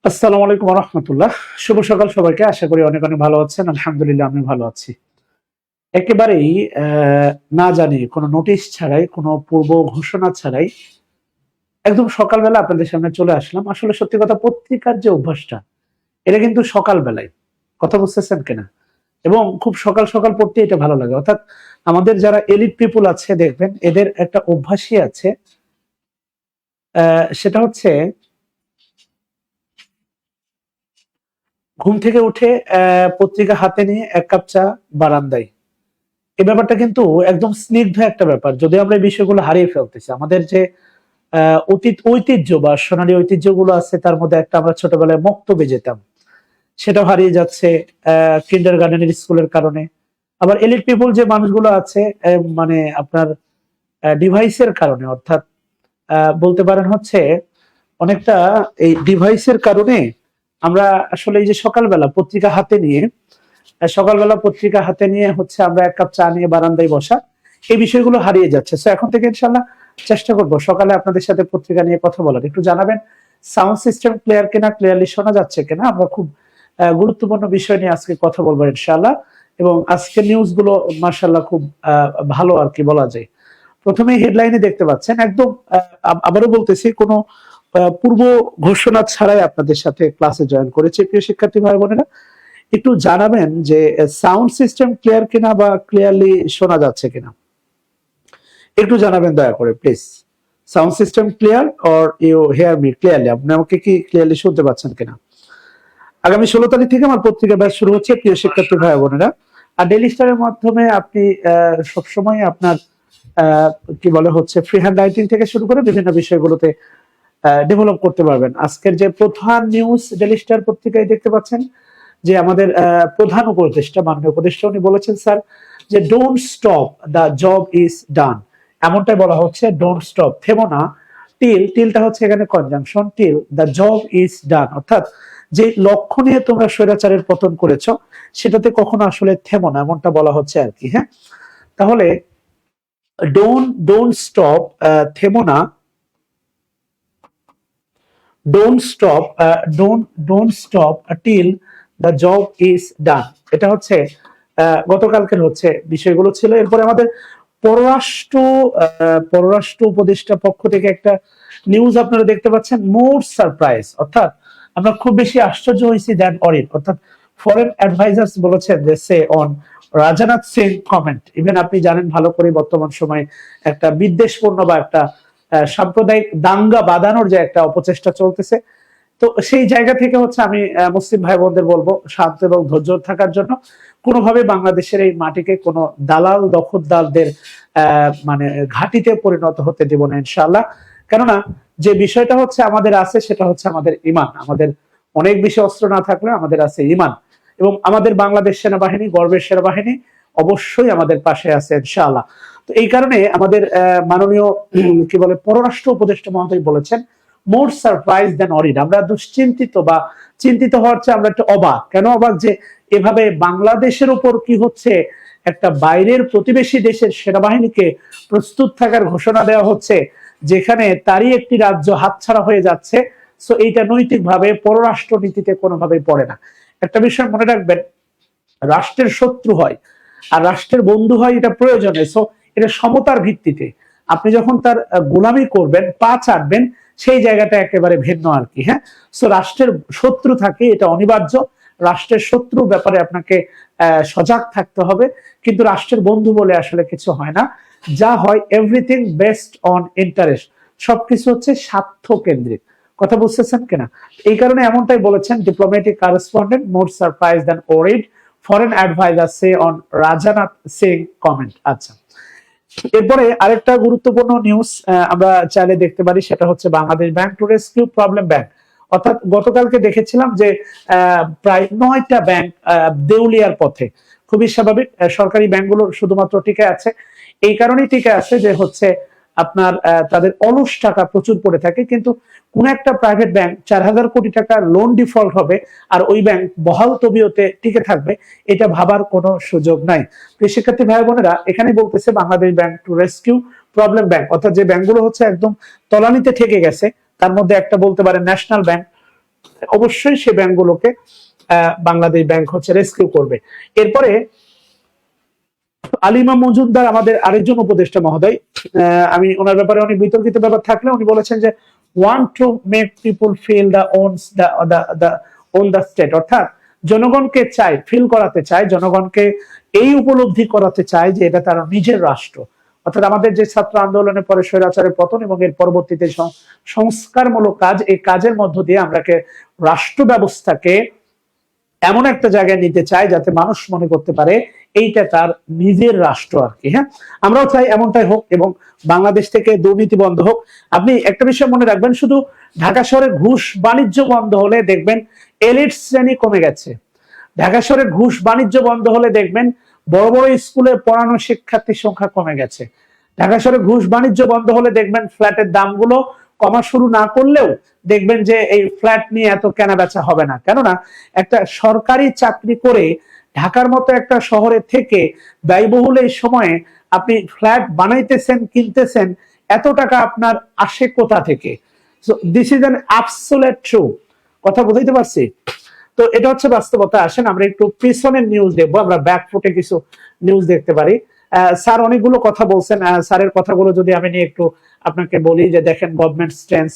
আসসালামু আলাইকুম ওয়া রাহমাতুল্লাহ। শুভ সকাল সবাইকে। আশা করি অনেক অনেক ভালো আছেন। আলহামদুলিল্লাহ আমি ভালো আছি। একেবারেই না জানিয়ে কোনো নোটিশ ছাড়াই, কোনো পূর্ব ঘোষণা ছাড়াই একদম সকালবেলা আপনাদের সামনে চলে আসলাম। আসলে সত্যি কথা পত্রিকার যে অভ্যাসটা, এটা কিন্তু সকালবেলায়। কথা বুঝতেছেন কিনা? এবং খুব সকাল, সকাল পড়তে এটা ভালো লাগে। অর্থাৎ আমাদের যারা এলিট পিপল আছে দেখবেন এদের একটা অভ্যাসই আছে। সেটা হচ্ছে ঘুম থেকে উঠে পত্রিকা হাতে নিয়ে ১ কাপ চা বারান্দায়। এই ব্যাপারটা কিন্তু একদম স্নিগ্ধ একটা ব্যাপার। যদি আমরা এই বিষয়গুলো হারিয়ে ফেলতেছি। আমাদের যে অতীত ঐতিহ্য বা সোনালী ঐতিহ্যগুলো আছে তার মধ্যে একটা আমরা ছোটবেলায় মক্তবে যেতাম। সেটাও হারিয়ে যাচ্ছে কিন্ডারগার্টেনের স্কুলের কারণে। আবার এলিট পিপল যে মানুষগুলো আছে মানে আপনার ডিভাইসের কারণে অর্থাৎ বলতে পারেন হচ্ছে অনেকটা এই ডিভাইসের কারণে আমরা আসলে এই যে সকালবেলা পত্রিকা হাতে নিয়ে সকালবেলা পত্রিকা হাতে নিয়ে হচ্ছে আমরা ১ কাপ চা নিয়ে বারান্দায় বসা, এই বিষয়গুলো হারিয়ে যাচ্ছে। সো এখন থেকে ইনশাআল্লাহ চেষ্টা করব সকালে আপনাদের সাথে পত্রিকা নিয়ে কথা বলার। একটু জানাবেন সাউন্ড সিস্টেম ক্লিয়ার কিনা, ক্লিয়ারলি শোনা যাচ্ছে কিনা? আমরা খুব গুরুত্বপূর্ণ বিষয় নিয়ে আজকে কথা বলবো ইনশাআল্লাহ। এবং আজকের নিউজগুলো মাশাআল্লাহ খুব ভালো আরকি বলা যায়। প্রথমেই হেডলাইনে দেখতে পাচ্ছেন একদম আবারও বলতেছি কোনো পূর্ব ঘোষণা ছাড়াই আপনাদের সাথে ক্লাসে জয়েন করেছি প্রিয় শিক্ষার্থী ভাই বোনেরা। একটু জানাবেন যে সাউন্ড সিস্টেম ক্লিয়ার কিনা বা ক্লিয়ারলি শোনা যাচ্ছে কিনা, একটু জানাবেন দয়া করে please. Sound system clear or you hear me clearly? আপনি আমাকে কি ক্লিয়ারলি শুনতে পাচ্ছেন কিনা? আগামী ১৬ তারিখ থেকে আমার পত্রিকা ব্যাচ শুরু হচ্ছে প্রিয় শিক্ষার্থী ভাই বোনেরা। আর ডেইলি স্টারের মাধ্যমে আপনি সবসময় আপনার কি বলে হচ্ছে ফ্রি হ্যান্ড রাইটিং থেকে শুরু করে বিভিন্ন বিষয়গুলোতে ডেভেলপ করতে পারবেন। আজকের যে প্রধান নিউজ ডেইলি স্টার পত্রিকায় দেখতে পাচ্ছেন যে আমাদের প্রধান উপদেষ্টা মাননীয় উপদেষ্টা উনি বলেছেন স্যার যে don't stop the job is done. এমনটাই বলা হচ্ছে, ডোন্ট স্টপ, থেমো না। টিলটা হচ্ছে এখানে conjunction, till the job is done, অর্থাৎ যে লক্ষ্য নিয়ে তোমরা স্বৈরাচারের পতন করেছো সেটাতে কখনো আসলে থেমো না, এমনটা বলা হচ্ছে আর কি। হ্যাঁ, তাহলে ডোন্ট স্টপ, থেমো না, don't stop till the job is done. এটা হচ্ছে গতকালকের হচ্ছে বিষয়গুলো ছিল। এরপরে আমাদের পররাষ্ট্র পররাষ্ট্র উপদেষ্টা পক্ষ থেকে একটা নিউজ আপনারা দেখতে পাচ্ছেন, মোর সারপ্রাইজ, অর্থাৎ আমরা খুব বেশি আশ্চর্য হয়েছি দ্যান অরিন, অর্থাৎ ফরেন অ্যাডভাইজার্স বলেছেন যে সে on Rajnath Singh comment. Even আপনি জানেন ভালো করে বর্তমান সময়ে একটা বিদ্বেষপূর্ণ বা একটা সাম্প্রদায়িক দাঙ্গা বাঁধানোর যে একটা অপচেষ্টা চলতেছে, তো সেই জায়গা থেকে হচ্ছে আমি মুসলিম ভাই বোনদের বলবো শান্ত এবং ধৈর্য থাকার জন্য। কোনোভাবে বাংলাদেশের এই মাটিকে কোনো দালাল দখলদারদের মানে ঘাটিতে পরিণত হতে দেব না ইনশাআল্লাহ। কেননা যে বিষয়টা হচ্ছে আমাদের আছে সেটা হচ্ছে আমাদের ইমান। আমাদের অনেক বেশি অস্ত্র না থাকলে আমাদের আছে ইমান, এবং আমাদের বাংলাদেশ সেনাবাহিনী গর্বের সেনাবাহিনী অবশ্যই আমাদের পাশে আছে ইনশাআল্লাহ। তো এই কারণে আমাদের মাননীয় কি বলে পররাষ্ট্র উপদেষ্টা মহোদয় বলেছেন মোর সারপ্রাইজ দেন অরিড। আমরা দুশ্চিন্তিত বা চিন্তিত হওয়ার চেয়ে আমরা একটু অবাক। কেন অবাক? যে এভাবে বাংলাদেশের উপর কি হচ্ছে, একটা বাইরের প্রতিবেশী দেশের সেনাবাহিনীকে প্রস্তুত থাকার ঘোষণা দেওয়া হচ্ছে, যেখানে তারই একটি রাজ্য হাতছাড়া হয়ে যাচ্ছে। সো এইটা নৈতিকভাবে পররাষ্ট্র নীতিতে কোনোভাবেই পড়ে না। একটা বিষয় মনে রাখবেন, রাষ্ট্রের শত্রু হয় আর রাষ্ট্রের বন্ধু হয় এটা প্রয়োজনে। সো এটা সমতার ভিত্তিতে আপনি যখন তার গোলামি করবেন, পা চাটবেন, সেই জায়গাটা একেবারে ভিন্ন আর কি। হ্যাঁ, সো রাষ্ট্রের শত্রু থাকে এটা অনিবার্য। রাষ্ট্রের শত্রু ব্যাপারে আপনাকে সজাগ থাকতে হবে, কিন্তু রাষ্ট্রের বন্ধু বলে আসলে কিছু হয় না। যা হয় এভরিথিং বেসড অন ইন্টারেস্ট, সবকিছু হচ্ছে স্বার্থ কেন্দ্রিক। কথা বুঝতেছেন কিনা? এই কারণে এমনটাই বলেছেন diplomatic correspondent, more surprise than worried, foreign adviser say on Rajnath Singh comment. আচ্ছা, এরপরে আরেকটা গুরুত্বপূর্ণ নিউজ আমরা চাইলে দেখতে পারি, সেটা হচ্ছে Bangladesh bank to rescue problem bank. অর্থাৎ গতকালকে দেখেছিলাম যে প্রায় 9টা ব্যাংক দেউলিয়ার পথে। খুবই স্বাভাবিক, সরকারি ব্যাংকগুলো শুধুমাত্র টিকে আছে। এই কারণেই টিকে আছে যে হচ্ছে আপনার তাদের অলস টাকা প্রচুর পড়ে থাকে, কিন্তু কোন একটা প্রাইভেট ব্যাংক 4,000 কোটি টাকা লোন ডিফল্ট হবে আর ওই ব্যাংক বহাল তবিয়তে টিকে থাকবে, এটা ভাবার কোনো সুযোগ নাই। শিক্ষার্থী ভাই বোনেরা, এখানে বলতেছে Bangladesh bank to rescue problem bank, অর্থাৎ যে ব্যাংকগুলো হচ্ছে একদম তলানিতে ঠেকে গেছে, তার মধ্যে একটা বলতে পারেন ন্যাশনাল ব্যাংক। অবশ্যই সে ব্যাংকগুলোকে বাংলাদেশ ব্যাংক হচ্ছে রেস্কিউ করবে। এরপরে আলিমা মজুমদার আমাদের আরেকজন উপদেষ্টা মহোদয়, আমি ওনার ব্যাপারে অনেক বিতর্কিত ব্যাপার থাকলে উনি বলেছেন যে want to make people feel the owns on the state, অর্থাৎ জনগণকে চায়, ফিল করাতে চায়, জনগণকে এই উপলব্ধি করাতে চায় যে এটা তার নিজের রাষ্ট্র। অর্থাৎ আমাদের যে ছাত্র আন্দোলনের পরে স্বৈরাচারের পতন এবং এর পরবর্তীতে সংস্কারমূলক কাজ, এই কাজের মধ্য দিয়ে আমরাকে রাষ্ট্র ব্যবস্থাকে এমন একটা জায়গায় নিতে চায় যাতে মানুষ মনে করতে পারে এইটা তার নিজের রাষ্ট্র আর কি। হ্যাঁ, আমরাও চাই এমনটাই হোক এবং বাংলাদেশ থেকে দুর্নীতি বন্ধ হোক। আপনি একটা বিষয় মনে রাখবেন, শুধু ঢাকা শহরে ঘুষ বাণিজ্য বন্ধ হলে দেখবেন এলিট শ্রেণী কমে গেছে। ঢাকা শহরে ঘুষ বাণিজ্য বন্ধ হলে দেখবেন বড় বড় স্কুলে পড়ানো শিক্ষার্থীর সংখ্যা কমে গেছে। ঢাকা শহরে ঘুষ বাণিজ্য বন্ধ হলে দেখবেন ফ্ল্যাটের দামগুলো কমা শুরু না করলেও দেখবেন যে এই ফ্ল্যাট নিয়ে এত কেনা বেচা হবে না। কেননা একটা সরকারি চাকরি করে ঢাকার মতো একটা শহরে থেকে ব্যয়বহুল এই সময়ে আপনি ফ্ল্যাট বানাইতেছেন, কিনতেছেন, এত টাকা আপনার আসে কোথা থেকে? So this is an absolute true. কথা বুঝাইতে পারছি? তো এটা হচ্ছে বাস্তবতা। আসেন আমরা একটু পিছনের নিউজ দেখবো, আমরা ব্যাকফুটে কিছু নিউজ দেখতে পারি। স্যার অনেকগুলো কথা বলছেন, স্যারের কথাগুলো যদি আমি নিয়ে একটু আপনাকে বলি যে দেখেন, গভর্নমেন্ট স্ট্যান্স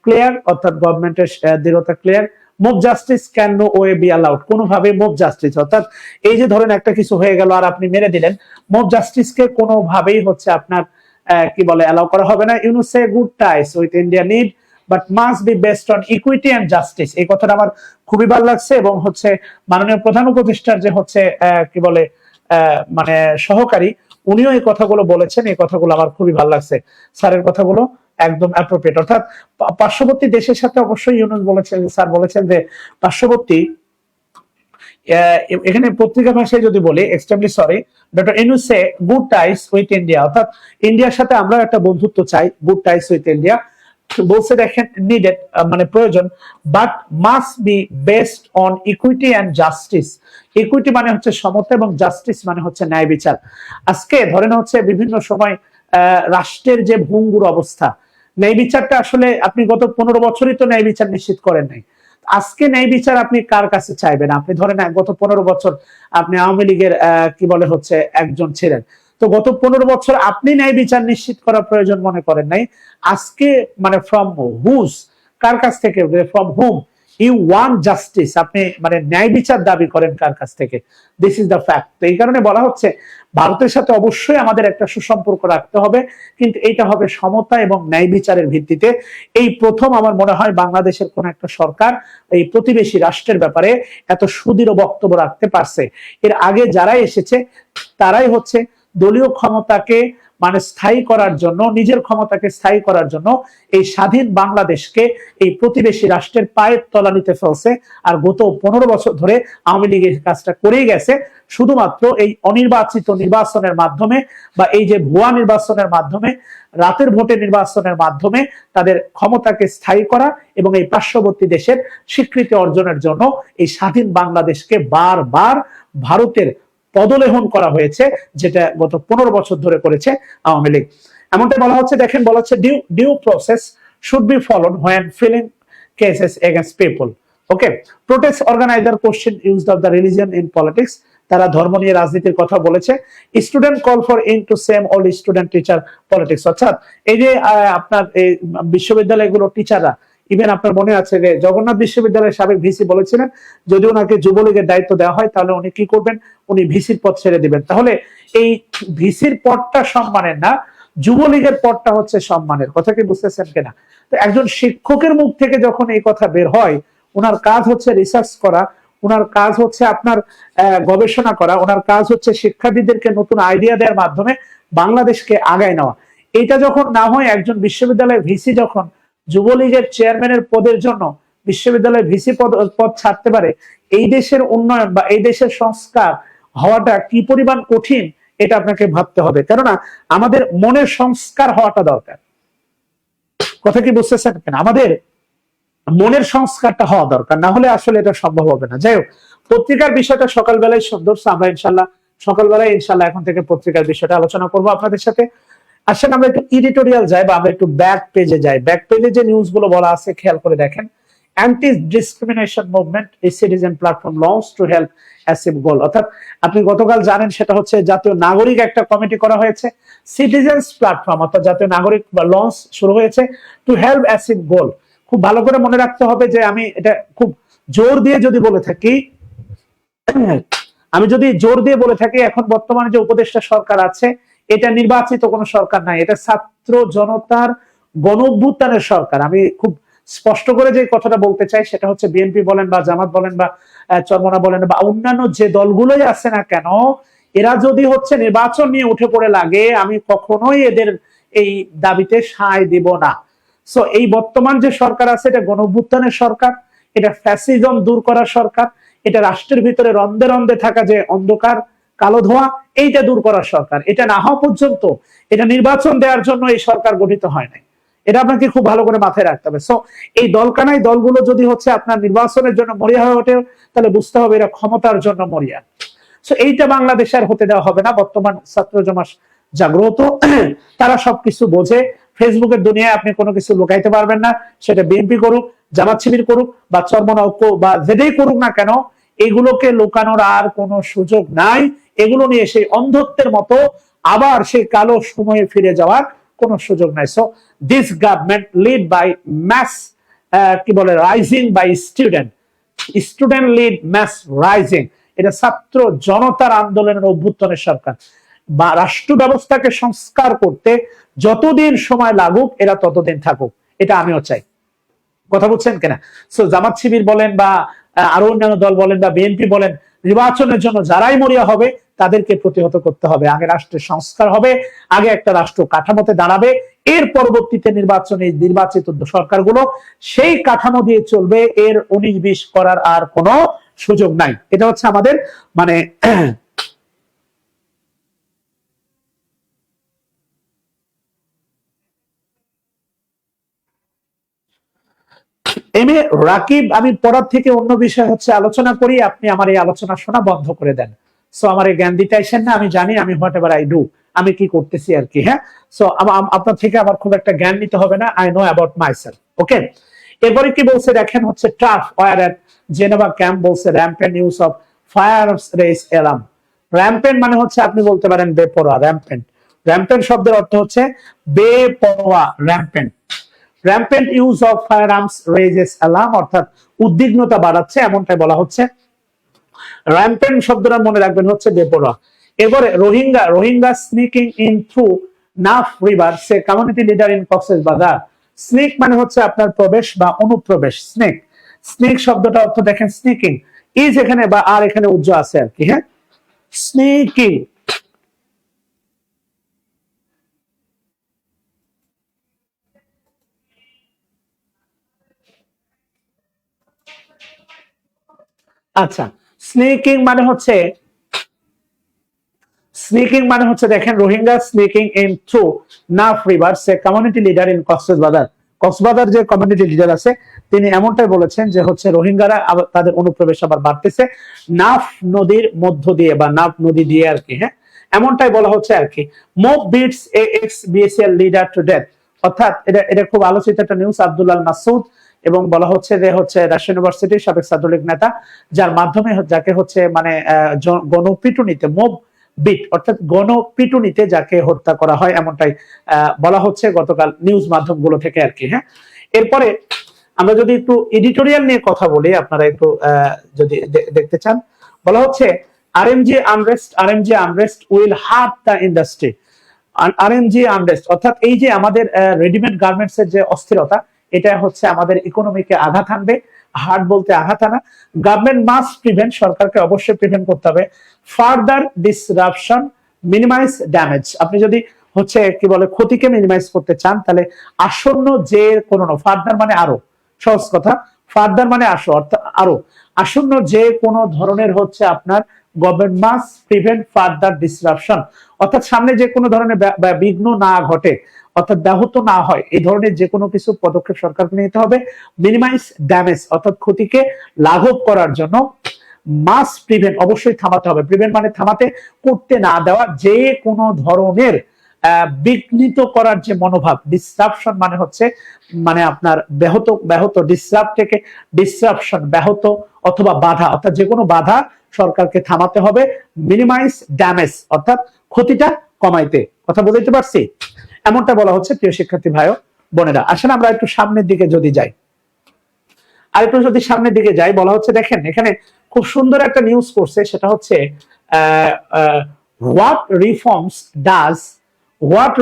ক্লিয়ার, অর্থাৎ গভর্নমেন্টের দৃঢ়তা clear. Mob justice can no way be allowed, কোনোভাবে মুভ জাস্টিস, অর্থাৎ এই যে ধরেন একটা কিছু হয়ে গেল আর আপনি মেরে দিলেন, মুভ জাস্টিসকে কোনোভাবেই হচ্ছে আপনার কি বলে অ্যালাউ করা হবে না। You know say good ties with India need but must be based on equity and justice. এই কথাটা আমার খুবই ভালো লাগছে এবং হচ্ছে মাননীয় প্রধান উপদেষ্টার যে হচ্ছে কি বলে মানে সহকারী, উনিও এই কথাগুলো বলেছেন। এই কথাগুলো আমার খুবই ভালো লাগছে, স্যারের কথাগুলো একদম অ্যাপ্রোপ্রিয়েট। অর্থাৎ পার্শ্ববর্তী দেশের সাথে অবশ্যই ইউনুস বলেছেন, স্যার বলেছেন যে পার্শ্ববর্তী, এখানে পত্রিকা ভাষায় যদি বলি extremely sorry, doctor Yunus say good ties with India, অর্থাৎ ইন্ডিয়ার সাথে আমরা একটা বন্ধুত্ব চাই, গুড টাইস উইথ ইন্ডিয়া। বলছে দেখেন নিডেড মানে প্রয়োজন, but must be based on equity and justice. Equity মানে হচ্ছে সমতা এবং জাস্টিস মানে হচ্ছে ন্যায় বিচার। আজকে ধরেন হচ্ছে বিভিন্ন সময় রাষ্ট্রের যে ভঙ্গুর অবস্থা, ন্যায় বিচারটা আসলে আপনি গত 15 বছরই তো ন্যায় বিচার নিশ্চিত করেন নাই। আজকে ন্যায় বিচার আপনি কার কাছে চাইবেন? আপনি ধরেন গত 15 বছর আপনি আওয়ামী লীগের কি বলে হচ্ছে একজন ছিলেন, তো গত 15 বছর আপনি ন্যায় বিচার নিশ্চিত করার প্রয়োজন মনে করেন নাই। আজকে মানে ফ্রম হুজ, কার কাছ থেকে, from whom you want justice, আপনি মানে ন্যায় বিচার দাবি করেন কার কাছ থেকে? This is the fact. তো এই কারণে বলা হচ্ছে ভারতের সাথে অবশ্যই আমাদের একটা সুসম্পর্ক রাখতে হবে, কিন্তু এইটা হবে সমতা এবং ন্যায় বিচারের ভিত্তিতে। এই প্রথম আমার মনে হয় বাংলাদেশের কোন একটা সরকার এই প্রতিবেশী রাষ্ট্রের ব্যাপারে এত সুদৃঢ় বক্তব্য রাখতে পারছে। এর আগে যারাই এসেছে তারাই হচ্ছে দলীয় ক্ষমতাকে মানে স্থায়ী করার জন্য, নিজের ক্ষমতাকে স্থায়ী করার জন্য এই স্বাধীন বাংলাদেশকে এই প্রতিবেশী রাষ্ট্রের পায়ের তলানিতে ফেলছে। আর গত 15 বছর ধরে আওয়ামী লীগ এই কাজটা করেই গেছে, শুধুমাত্র এই অনির্বাচিত নির্বাচনের মাধ্যমে বা এই যে ভুয়া নির্বাচনের মাধ্যমে, রাতের ভোটে নির্বাচনের মাধ্যমে তাদের ক্ষমতাকে স্থায়ী করা এবং এই পার্শ্ববর্তী দেশের স্বীকৃতি অর্জনের জন্য এই স্বাধীন বাংলাদেশকে বারবার ভারতের পদলেহন করা হয়েছে, যেটা গত 15 বছর ধরে করেছে আওয়ামী লীগ। এমনটা বলা হচ্ছে, দেখেন বলা হচ্ছে due process should be followed when filing cases against people. Okay, protest organiser question use of the religion in politics. তারা ধর্ম নিয়ে রাজনীতির কথা বলেছে। Student call for end to same all student teacher politics. অর্থাৎ এই যে আপনার এই বিশ্ববিদ্যালয়গুলো টিচাররা, ইভেন আপনার মনে আছে যে জগন্নাথ বিশ্ববিদ্যালয়ের সাবেক ভিসি বলেছিলেন যদি ওনাকে যুবলীগের দায়িত্ব দেওয়া হয় তাহলে উনি কি করবেন? উনি ভিসির পদ ছেড়ে দিবেন। তাহলে এই ভিসির পদটা সম্মানের না, যুবলীগের পদটা হচ্ছে সম্মানের। কথা কি বুঝতেছেন কিনা? তো একজন শিক্ষকের মুখ থেকে যখন এই কথা বের হয়, ওনার কাজ হচ্ছে রিসার্চ করা, ওনার কাজ হচ্ছে আপনার গবেষণা করা, ওনার কাজ হচ্ছে শিক্ষার্থীদেরকে নতুন আইডিয়া দেওয়ার মাধ্যমে বাংলাদেশকে আগায় নেওয়া। এটা যখন না হয়, একজন বিশ্ববিদ্যালয়ের ভিসি যখন যুবলীগের চেয়ারম্যানের পদের জন্য বিশ্ববিদ্যালয়ের ভিসি পদ ছাড়তে পারে, এই দেশের উন্নয়ন বা এই দেশের সংস্কার হওয়াটা কি পরিমাণ কঠিন এটা আপনাকে ভাবতে হবে। কেননা আমাদের মনের সংস্কার হওয়াটা দরকার। কথা কি বুঝতেছেন কেন? আমাদের মনের সংস্কারটা হওয়া দরকার, না হলে আসলে এটা সম্ভব হবে না। যাই হোক, পত্রিকার বিষয়টা সকালবেলায় সুন্দর, আমরা ইনশাল্লাহ সকালবেলায় ইনশাল্লাহ এখন থেকে পত্রিকার বিষয়টা আলোচনা করবো আপনাদের সাথে। আসেন আমরা একটু এডিটোরিয়াল যাই বা আমরা একটু ব্যাক পেজে যাই। ব্যাক পেজে যে নিউজ গুলো বলা আছে খেয়াল করে দেখেন। অ্যান্টি ডিসক্রিমিনেশন মুভমেন্ট এই citizen platform launch to help achieve goal. অর্থাৎ আপনি গতকাল জানেন সেটা হচ্ছে জাতীয় নাগরিক একটা কমিটি করা হয়েছে, সিটিজেন্স প্ল্যাটফর্ম অর্থাৎ জাতীয় নাগরিক লঞ্চ শুরু হয়েছে টু হেল্প অ্যাচিভ গোল। খুব ভালো করে মনে রাখতে হবে যে আমি এটা খুব জোর দিয়ে যদি বলে থাকি, এখন বর্তমানে যে উপদেষ্টা সরকার আছে এটা নির্বাচিত কোনো সরকার নাই, এটা ছাত্র জনতার গণঅভ্যুত্থানের সরকার। আমি খুব স্পষ্ট করে যে কথাটা বলতে চাই সেটা হচ্ছে বিএনপি বলেন বা জামাত বলেন বা চরমনা বলেন বা অন্যান্য যে দলগুলোই আছে না কেন, এরা যদি হচ্ছে নির্বাচন নিয়ে উঠে পড়ে লাগে, আমি কখনোই এদের এই দাবিতে সায় দেব না। সো এই বর্তমান যে সরকার আছে এটা গণঅভ্যুত্থানের সরকার, এটা ফ্যাসিজম দূর করার সরকার, এটা রাষ্ট্রের ভিতরে রন্ধে রন্ধে থাকা যে অন্ধকার কালো ধোঁয়া এইটা দূর করার সরকার। এটা না হওয়া পর্যন্ত, এটা নির্বাচন দেওয়ার জন্য এই সরকার গঠিত হয় নাই, এটা আপনাকে খুব ভালো করে মাথায় রাখতে হবে। সো এই দলকানাই দলগুলো যদি হচ্ছে আপনার নির্বাচনের জন্য মরিয়া হয়ে ওঠে, তাহলে বুঝতে হবে এরা ক্ষমতার জন্য মরিয়া। সো এইটা বাংলাদেশে আর হতে দেওয়া হবে না। বর্তমান ছাত্র জমাস জাগ্রত, তারা সবকিছু বোঝে। ফেসবুকের দুনিয়ায় আপনি কোনো কিছু লুকাইতে পারবেন না, সেটা বিএনপি করুক, জামাত শিবির করুক বা চরমনা ঐক্য বা যেটাই করুক না কেন, এগুলোকে লুকানোর আর কোনো সুযোগ নাই। এগুলো নিয়ে সেই অন্ধত্বের মতো আবার সেই কালো সময়ে ফিরে যাওয়ার কোনো সুযোগ নাই। So this government lead by mass কি বলে rising by student lead mass rising, এটা ছাত্র জনতার আন্দোলনের অভ্যুত্থানের সরকার। বা রাষ্ট্র ব্যবস্থাকে সংস্কার করতে যতদিন সময় লাগুক এরা ততদিন থাকুক, এটা আমিও চাই। কথা বলছেন কিনা? সো জামাত শিবির বলেন বা আরো অন্যান্য দল বলেন বা বিএনপি বলেন, নির্বাচনের জন্য যারাই মরিয়া হবে তাদেরকে প্রতিহত করতে হবে। আগে রাষ্ট্রের সংস্কার হবে, আগে একটা রাষ্ট্র কাঠামোতে দাঁড়াবে, এর পরবর্তীতে নির্বাচিত সরকারগুলো সেই কাঠামো দিয়ে চলবে। এর 19-20 করার আর কোনো সুযোগ নাই। এটা হচ্ছে আমাদের মানে এম এ রাকিব, আমি পড়ার থেকে অন্য বিষয় হচ্ছে আলোচনা করি, আপনি আমার এই আলোচনা শোনা বন্ধ করে দেন। সো আমার এই জ্ঞান দিতে আসেন না, আমি জানি আমি হোয়াট এভার আই ডু, আমি কি করতেছি আর কি। হ্যাঁ, সো আপনার থেকে আমার খুব একটা জ্ঞান নিতে হবে না, আই নো অ্যাবাউট মাইসেলফ। ওকে, এরপরে কি বলছে দেখেন, হচ্ছে ট্রাফ ওয়ার এট জেনেভা ক্যাম্প বলছে rampant use of fire race alarm. Rampant মানে হচ্ছে আপনি বলতে পারেন বেপরোয়া। র্যাম্পেন্ট শব্দের অর্থ হচ্ছে বেপরোয়া। Rampant use of fire arms raises alarm, অর্থাৎ উদ্বিগ্নতা বাড়াচ্ছে এমনটাই বলা হচ্ছে। র্যাম্পেন্ট শব্দটা মনে রাখবেন হচ্ছে বেপরোয়া। এবারে Rohingya sneaking in through Naf river say community leader in Cox's Bazar. Sneak মানে হচ্ছে আপনার প্রবেশ বা অনুপ্রবেশ। স্নেক শব্দটা অর্থ দেখেন স্নিকিং, ইজ এখানে বা আর এখানে উজ্জ আছে আর কি। হ্যাঁ, স্নিকিং। আচ্ছা, স্নেকিং মানে হচ্ছে দেখেন Rohingya sneaking in through Naf river say community leader in Cox's Bazar যে কমিউনিটি লিডার আছে তিনি এমনটাই বলেছেন যে হচ্ছে রোহিঙ্গারা তাদের অনুপ্রবেশ আবার বাড়তেছে নাফ নদীর মধ্য দিয়ে বা নাফ নদী দিয়ে আর কি। হ্যাঁ, এমনটাই বলা হচ্ছে আর কি। Mob beats ex BSL leader to death, অর্থাৎ এটা খুব আলোচিত একটা নিউজ। আব্দুল্লাহ মাসুদ এবং বলা হচ্ছে যে হচ্ছে রাজশাহী ইউনিভার্সিটির সাবেক ছাত্রলীগ নেতা, যার মাধ্যমে যাকে হচ্ছে মানে গণপিটুনিতে মোব বিট অর্থাৎ গণপিটুনিতে যাকে হত্যা করা হয় এমনটাই বলা হচ্ছে গতকাল নিউজ মাধ্যমগুলো থেকে আর কি। হ্যাঁ, এরপরে আমরা যদি একটু এডিটোরিয়াল নিয়ে কথা বলি, আপনারা একটু যদি দেখতে চান, বলা হচ্ছে RMG unrest will heart the industry. RMG unrest অর্থাৎ এই যে আমাদের রেডিমেড গার্মেন্টস এর যে অস্থিরতা, এটা হচ্ছে আমাদের ইকোনমিকে আঘাত আনবে। হার্ট বলতে আঘাত আনা। গভর্নমেন্ট মাস্ট প্রিভেন্ট, সরকারকে অবশ্যই প্রিভেন্ট করতে হবে। ফার্দার ডিসরাপশন, মিনিমাইজ ড্যামেজ, আপনি যদি হচ্ছে কি বলে ক্ষতিকে মিনিমাইজ করতে চান তাহলে আসন্ন যে কোনো, ফার্দার মানে আরো, সহজ কথা, ফার্দার মানে আরো আসন্ন যে কোনো ধরনের হচ্ছে আপনার government must prevent further disruption, অর্থাৎ সামনে যে কোনো ধরনের বিঘ্ন না ঘটে, অর্থাৎ ব্যাহত না হয়, এই ধরনের যে কোনো কিছু পদক্ষেপ সরকারকে নিতে হবে। মিনিমাইজ ড্যামেজ অর্থাৎ ক্ষতিকে লাঘব করার জন্য। মাস্ট প্রিভেন্ট অবশ্যই থামাতে হবে, প্রিভেন্ট মানে থামাতে, করতে না দেওয়া যে কোনো ধরনের বিঘ্নিত করার যে মনোভাব, ডিসরাপশন মানে হচ্ছে মানে আপনার ব্যাহত ব্যাহত ডিসরাপ্ট থেকে ডিসরাপশন, ব্যাহত অথবা বাধা, অর্থাৎ যে কোনো বাধা সরকারকে থামাতে হবে। মিনিমাইজ ড্যামেজ অর্থাৎ ক্ষতিটা কমাইতে, কথা বুঝতে পারছি? এমনটা বলা হচ্ছে প্রিয় শিক্ষার্থী ভাই বোনেরা। আসলে আমরা একটু সামনের দিকে যদি যাই, আর একটু যদি সামনের দিকে যাই, বলা হচ্ছে দেখেন এখানে খুব সুন্দর একটা নিউজ করছে, সেটা হচ্ছে what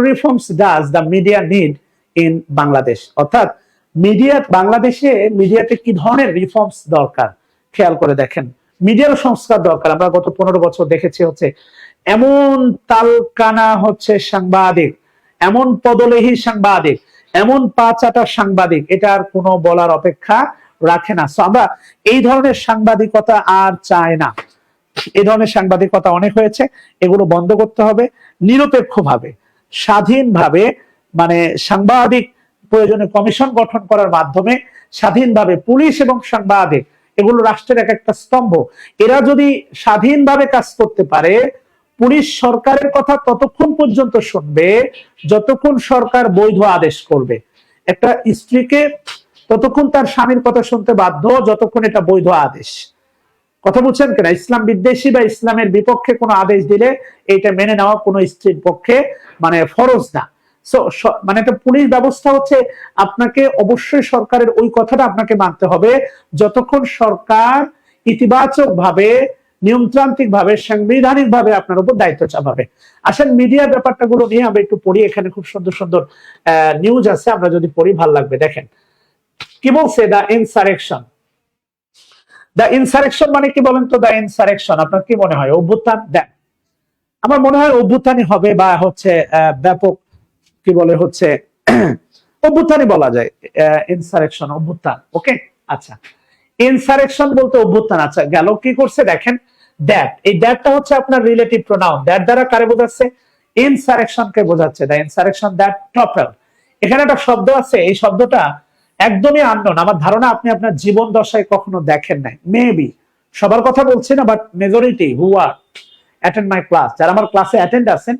reforms does the media need in Bangladesh, অর্থাৎ বাংলাদেশে মিডিয়াতে কি ধরনের রিফর্মস দরকার খেয়াল করে দেখেন। মিডিয়ার সংস্কার দরকার। আমরা গত 15 বছর দেখেছি হচ্ছে এমন তালকানা হচ্ছে সাংবাদিক, এমন পদলেহী সাংবাদিক, এমন পা চাটা সাংবাদিক, এটা আর কোনো বলার অপেক্ষা রাখে না। আমরা এই ধরনের সাংবাদিকতা আর চাই না। এই ধরনের সাংবাদিকতা অনেক হয়েছে, এগুলো বন্ধ করতে হবে। নিরপেক্ষভাবে স্বাধীনভাবে মানে সাংবাদিক প্রয়োজনে কমিশন গঠন করার মাধ্যমে স্বাধীনভাবে পুলিশ এবং সাংবাদিক এগুলো রাষ্ট্রের এক একটা স্তম্ভ, এরা যদি স্বাধীনভাবে কাজ করতে পারে, পুলিশ সরকারের কথা ততক্ষণ পর্যন্ত শুনবে যতক্ষণ সরকার বৈধ আদেশ করবে। একটা স্ত্রীকে ততক্ষণ তার স্বামীর কথা শুনতে বাধ্য যতক্ষণ এটা বৈধ আদেশ। কথা বুঝছেন কিনা? ইসলাম বিদ্বেষী বা ইসলামের বিপক্ষে কোনো আদেশ দিলে এটা মেনে নেওয়া কোনো স্ত্রীর পক্ষে মানে ফরজ না। মানে একটা পুলিশ ব্যবস্থা হচ্ছে আপনাকে অবশ্যই সরকারের ওই কথাটা আপনাকে মানতে হবে যতক্ষণ সরকার ইতিবাচক ভাবে, নিয়মতান্ত্রিক ভাবে, সাংবিধানিক ভাবে আপনার উপর দায়িত্ব চাপাবে। আসেন মিডিয়ার ব্যাপারটা গুলো নিয়ে আমরা একটু পড়ি। এখানে খুব সুন্দর সুন্দর নিউজ আছে, আমরা যদি পড়ি ভালো লাগবে। দেখেন কি বলছে দ্য ইনসারেকশন। দ্য ইনসারেকশন মানে কি বলেন তো? দ্য ইনসারেকশন আপনার কি মনে হয়? অভ্যুত্থান? দেন আমার মনে হয় অভ্যুত্থানই হবে, বা হচ্ছে ব্যাপক কি বলে হচ্ছে অভ্যুত্থানই বলা যায়। ইনসারেকশন অভ্যুত্থান, ওকে। আচ্ছা, ইনসারেকশন বলতে অভ্যুত্থান। আচ্ছা গেল, কি করছে দেখেন, দ্যাট, এই দ্যাটটা হচ্ছে আপনার রিলেটিভ প্রোনাউন। দ্যাট দ্বারা কারে বোঝাচ্ছে? ইনসারেকশনকে বোঝাচ্ছে। The insurrection that topple. এখানে একটা শব্দ আছে, এই শব্দটা একদমই আননোন। আমার ধারণা আপনি আপনার জীবন দশায় কখনো দেখেন নাই, মেবি। সবার কথা বলছি না, but majority who are attend my class, যারা আমার ক্লাসে অ্যাটেন্ড আছেন,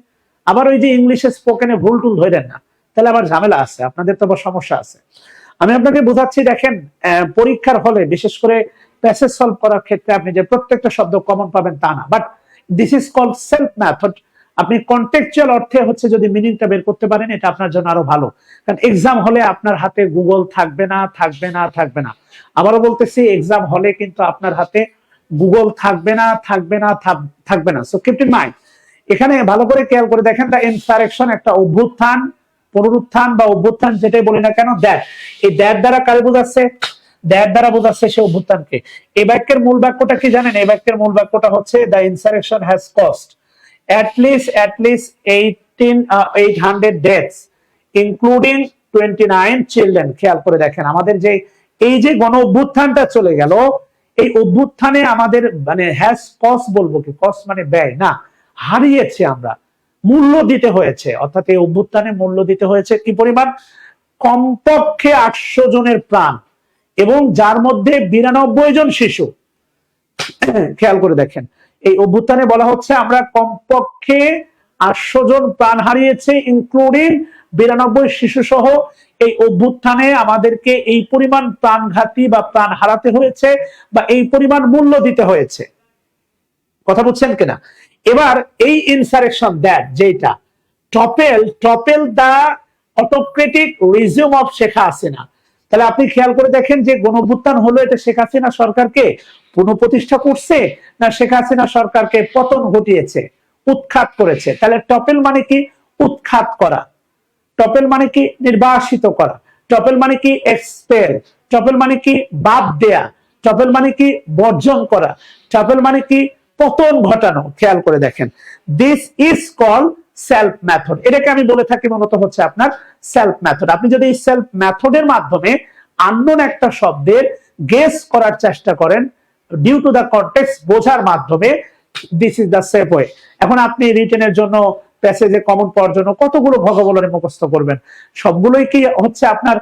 আবার ওই যে ইংলিশে স্পোকেনে ভুল টুল ধরেন না, তাহলে আবার ঝামেলা আছে, আপনাদের তো আবার সমস্যা আছে। আমি আপনাকে বোঝাচ্ছি, দেখেন পরীক্ষার হলে বিশেষ করে প্যাসেজ সলভ করার ক্ষেত্রে আপনি যে প্রত্যেকটা শব্দ কমন পাবেন তা না, but this is called self method. আপনি কন্টেক্সচুয়াল অর্থে হচ্ছে যদি মিনিংটা বের করতে পারেন, এটা আপনার জন্য আরো ভালো। কারণ এক্সাম হলে আপনার হাতে গুগল থাকবে না, থাকবে না, থাকবে না। আবারও বলতেছি, এক্সাম হলে কিন্তু আপনার হাতে গুগল থাকবে না, থাকবে না, থাকবে না। So keep in mind. এখানে ভালো করে খেয়াল করে দেখেন, দ্য ইনসারেকশন একটা অভ্যুত্থান, পুনরুত্থান বা অভ্যুত্থান যেটাই বলি না কেন, দ্যাট, এই দ্যাট দ্বারা কারে বোঝাচ্ছে? দ্যাট দ্বারা বোঝাচ্ছে সে অভ্যুত্থানকে। এই বাক্যের মূল বাক্যটা কি জানেন? এই বাক্যের মূল বাক্যটা হচ্ছে the insurrection has cost at least 800 deaths including 29 children। খেয়াল করে দেখেন, আমাদের যে এই যে গণ অভ্যুত্থানটা চলে গেল, এই অভ্যুত্থানে আমাদের মানে হ্যাজ কস্ট বলবো কি? কস্ট মানে ব্যয় না, হারিয়েছে আমরা, মূল্য দিতে হয়েছে। অর্থাৎ এই অভ্যুত্থানে মূল্য দিতে হয়েছে কি পরিমাণ? কমপক্ষে 800 জনের প্রাণ, এবং যার মধ্যে 92 জন শিশু। খেয়াল করে দেখেন, এই অভ্যুত্থানে বলা হচ্ছে আমরা কমপক্ষে 800 জন প্রাণ হারিয়েছে, ইনক্লুডিং 92 শিশু সহ। এই অভ্যুত্থানে আমাদেরকে এই পরিমাণ প্রাণঘাতী বা প্রাণ হারাতে হয়েছে, বা এই পরিমাণ মূল্য দিতে হয়েছে। কথা বুঝছেন কিনা? এবার এই ইনসারেকশন দ্যাট, যেটা topple the autocratic regime of Sheikh Hasina. তাহলে আপনি খেয়াল করে দেখেন, যে গণঅভ্যুত্থান হলো, এটা শেখ হাসিনা সরকারকে পুনঃপ্রতিষ্ঠা করছে, না শেখ হাসিনা সরকারকে পতন ঘটিয়েছে, উৎখাত করেছে? তাহলে টপেল মানে কি? উৎখাত করা। টপেল মানে কি? নির্বাসিত করা। টপেল মানে কি? এক্সপেল। টপেল মানে কি? বাদ দেয়া। টপেল মানে কি? বর্জন করা। টপেল মানে কি? পতন ঘটানো। খেয়াল করে দেখেন, this is call self method. এটাকে আমি বলে থাকি মূলত হচ্ছে আপনার সেলফ মেথড। আপনি যদি এই সেলফ মেথডের মাধ্যমে আননোন একটা শব্দের গেস করার চেষ্টা করেন, ডিউ টু দা কনটেক্সট বোঝার মাধ্যমে, this is the safe way. এখন আপনি রিটেনের জন্য, প্যাসেজে কমন পাওয়ার জন্য কতগুলো ভগবলনে মুখস্থ করবেন? সবগুলোই কি হচ্ছে আপনার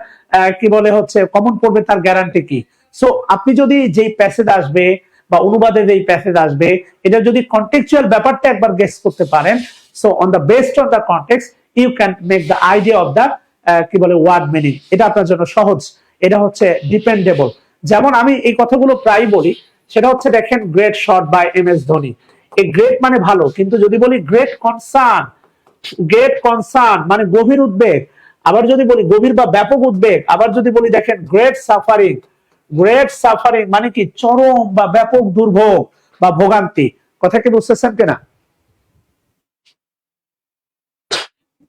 কি বলে হচ্ছে কমন পড়বে তার গ্যারান্টি কি? সো আপনি যদি যেই প্যাসেজ আসবে বা অনুবাদে যেই প্যাসেজ আসবে, এটা যদি কন্টেক্সচুয়াল ব্যাপারটা একবার গেস করতে পারেন, so on the based on the context you can make the idea of the কি বলে ওয়ার্ড মিনিং। এটা আপনার জন্য সহজ। এটা হচ্ছে ডিপেন্ডেবল। যেমন আমি এই কথাগুলো প্রায় বলি, সেটা হচ্ছে দেখেন great shot by MS Dhoni. এই গ্রেট মানে ভালো, কিন্তু যদি বলি গ্রেট কনসার্ন, গ্রেট কনসার্ন মানে গভীর উদ্বেগ, আবার যদি বলি গভীর বা ব্যাপক উদ্বেগ, আবার যদি বলি দেখেন গ্রেট সাফারিং, গ্রেট সাফারিং মানে কি চরম বা ব্যাপক দুর্ভোগ বা ভোগান্তি। কথা কি বুঝতেছেন কিনা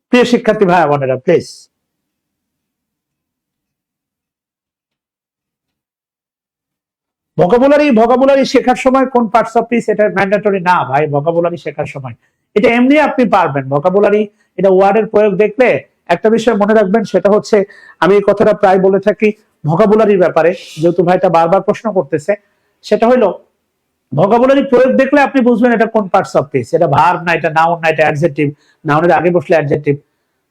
প্রিয় শিক্ষার্থী ভাই বোনেরা? প্লিজ ভোকাবুলারি শেখার সময় কোন পার্টস অফ স্পিচ, এটা ম্যান্ডেটরি না ভাই। ভোকাবুলারি শেখার সময় এটা এমনি আপনি পারবেন ভোকাবুলারি, এটা ওয়ার্ডের প্রয়োগ দেখলে একটা বিষয় মনে রাখবেন, সেটা হচ্ছে আমি এই কথাটা প্রায় বলে থাকি ভোকাবুলারির ব্যাপারে, যেহেতু ভাইটা বারবার প্রশ্ন করতেছে, সেটা হলো ভোকাবুলারি প্রয়োগ দেখলে আপনি বুঝবেন এটা কোন পার্টস অফ স্পিচ। এটা ভার্ব না, এটা নাউন না, এটা অ্যাডজেক্টিভ, নাউনের আগে বসলে অ্যাডজেক্টিভ।